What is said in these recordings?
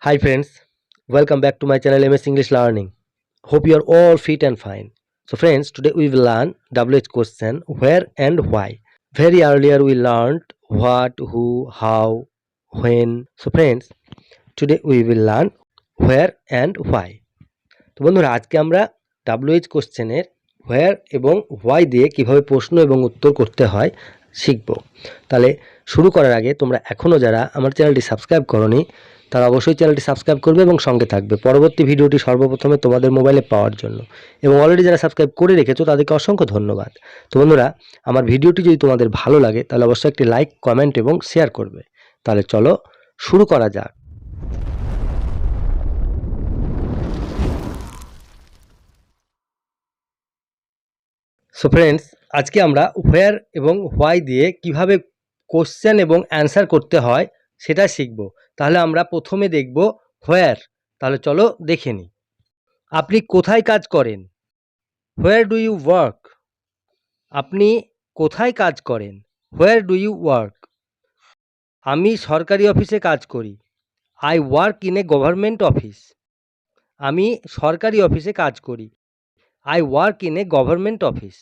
Hi friends, welcome back to my channel MS English Learning. Hope you are all fit and fine. So friends, today we will learn WH question where and why. Very earlier we learned what, who, how, when. So friends, today we will learn where and why. তো বন্ধুরা আজকে আমরা WH কোশ্চেনের where এবং why দিয়ে কিভাবে প্রশ্ন এবং উত্তর করতে হয় শিখব। তাহলে শুরু করার আগে তোমরা এখনও যারা আমার চ্যানেলটি সাবস্ক্রাইব করোনি তারা অবশ্যই চ্যানেলটি সাবস্ক্রাইব করবে এবং সঙ্গে থাকবে পরবর্তী ভিডিওটি সর্বপ্রথমে তোমাদের মোবাইলে পাওয়ার জন্য। এবং অলরেডি যারা সাবস্ক্রাইব করে রেখেছো তাদেরকে অসংখ্য ধন্যবাদ। তো বন্ধুরা আমার ভিডিওটি যদি তোমাদের ভালো লাগে তাহলে অবশ্যই একটি লাইক, কমেন্ট এবং শেয়ার করবে। তাহলে চলো শুরু করা যাক। সো ফ্রেন্ডস, আজকে আমরা হোয়ার এবং হোয়াই দিয়ে কিভাবে কোশ্চেন এবং অ্যান্সার করতে হয় সেটা শিখব। তাহলে আমরা প্রথমে দেখব হোয়ার। তাহলে চলো দেখে নিই। আপনি কোথায় কাজ করেন? Where do you work? আপনি কোথায় কাজ করেন? Where do you work? আমি সরকারি অফিসে কাজ করি। I work in a government office. আমি সরকারি অফিসে কাজ করি। I work in a government office.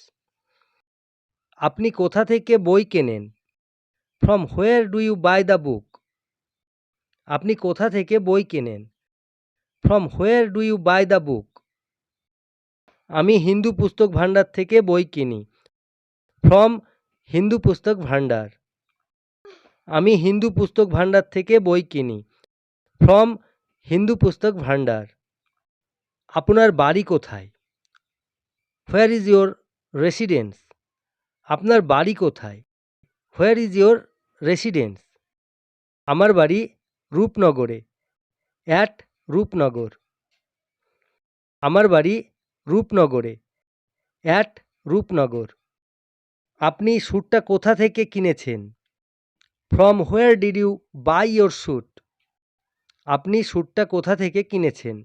আপনি কোথা থেকে বই কেনেন? From where do you buy the book? আপনি কোথা থেকে বই কেনেন? From where do you buy the book? আমি হিন্দু পুস্তক ভাণ্ডার থেকে বই কিনি। ফ্রম হিন্দু পুস্তক ভাণ্ডার। আমি হিন্দু পুস্তক ভাণ্ডার থেকে বই কিনি। ফ্রম হিন্দু পুস্তক ভাণ্ডার। আপনার বাড়ি কোথায়? Where is your residence? আপনার বাড়ি কোথায়? Where is your residence? আমার বাড়ি রূপনগরে। অ্যাট রূপনগর। আমার বাড়ি রূপনগরে। অ্যাট রূপনগর। আপনি স্যুটটা কোথা থেকে কিনেছেন? From where did you buy your suit? আপনি স্যুটটা কোথা থেকে কিনেছেন?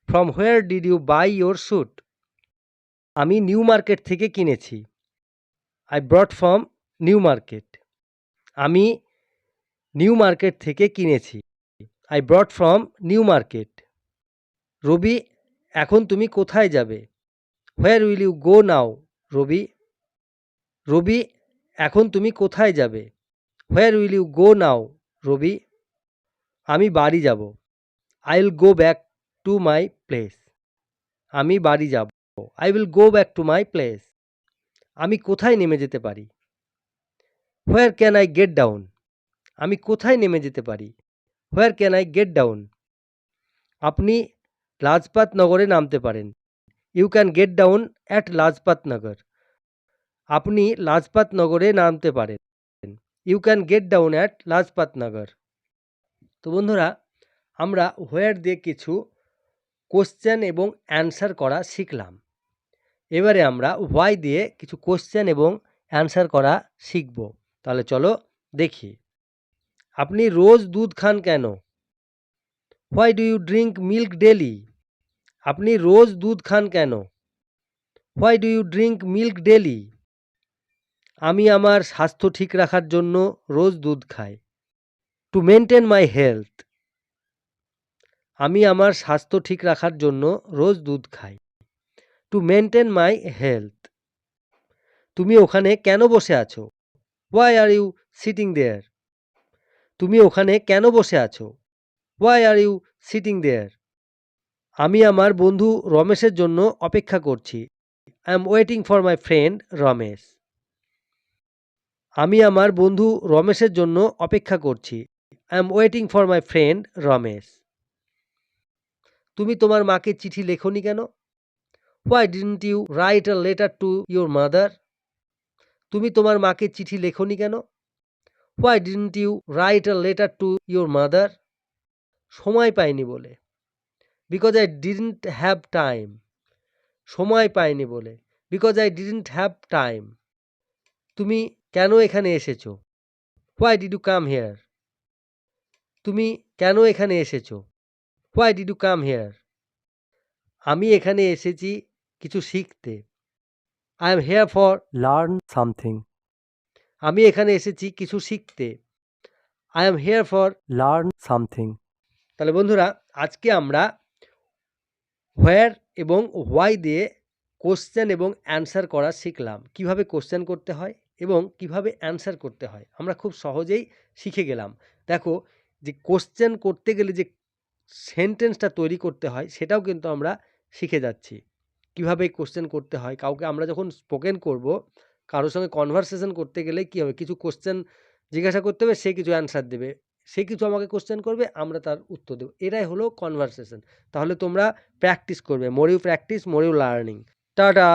From where did you buy your suit? আমি নিউ মার্কেট থেকে কিনেছি। I brought from New Market. আমি নিউ মার্কেট থেকে কিনেছি। I brought from New Market. Robi, এখন তুমি কোথায় যাবে? Where will you go now রবি? রবি, এখন তুমি কোথায় যাবে? Where will you go now Robi? আমি বাড়ি যাব। I will go back to my place. আমি বাড়ি যাব। I will go back to my place. আমি কোথায় নেমে যেতে পারি? Where can I get down? আমি কোথায় নেমে যেতে পারি? Where can I get down? আপনি লাজপাত নগরে নামতে পারেন। You can get down at Lajpat Nagar. আপনি লাজপাত নগরে নামতে পারেন। You can get down at Lajpat নগর। তো বন্ধুরা আমরা হোয়ার দিয়ে কিছু কোশ্চেন এবং অ্যান্সার করা শিখলাম। এবারে আমরা হোয়াই দিয়ে কিছু কোশ্চেন এবং অ্যান্সার করা শিখব। তাহলে চলো দেখি। আপনি রোজ দুধ খান কেন? Why do you drink milk daily? আপনি রোজ দুধ খান কেন? Why do you drink milk daily? আমি আমার স্বাস্থ্য ঠিক রাখার জন্য রোজ দুধ খাই। To maintain my health. আমি আমার স্বাস্থ্য ঠিক রাখার জন্য রোজ দুধ খাই। To maintain my health. তুমি ওখানে কেন বসে আছো? Why are you sitting there? তুমি ওখানে কেন বসে আছো? Why are you sitting there? আমি আমার বন্ধু রমেশের জন্য অপেক্ষা করছি। I am waiting for my friend Ramesh. আমি আমার বন্ধু রমেশের জন্য অপেক্ষা করছি। I am waiting for my friend Ramesh. তুমি তোমার মাকে চিঠি লেখনি কেন? Why didn't you write a letter to your mother? তুমি তোমার মাকে চিঠি লেখনি কেন? Why didn't you write a letter to your mother? সময় পাইনি বলে। Because I didn't have time. সময় পাইনি বলে। Because I didn't have time. তুমি কেন এখানে এসেছো? Why did you come here? তুমি কেন এখানে এসেছো? Why did you come here? আমি এখানে এসেছি কিছু শিখতে। I am here for learn something. আমি এখানে এসেছি কিছু শিখতে। I am here for learn something. তাহলে বন্ধুরা আজকে আমরা হোয়ার এবং হোয়াই দিয়ে কোশ্চেন এবং অ্যান্সার করা শিখলাম। কিভাবে কোশ্চেন করতে হয় এবং কিভাবে অ্যান্সার করতে হয় আমরা খুব সহজেই শিখে গেলাম। দেখো যে কোশ্চেন করতে গেলে যে সেন্টেন্সটা তৈরি করতে হয় সেটাও কিন্তু আমরা শিখে যাচ্ছি। কিভাবে কোশ্চেন করতে হয়, কাউকে আমরা যখন স্পোকেন করব, কারোর সঙ্গে কনভারসেশন করতে গেলে কী হবে, কিছু কোশ্চেন জিজ্ঞাসা করতে হবে, সে কিছু অ্যান্সার দেবে, সে কিছু আমাকে কোশ্চেন করবে, আমরা তার উত্তর দেবো, এটাই হলো কনভারসেশন। তাহলে তোমরা প্র্যাকটিস করবে, more you practice more you learning. Tata.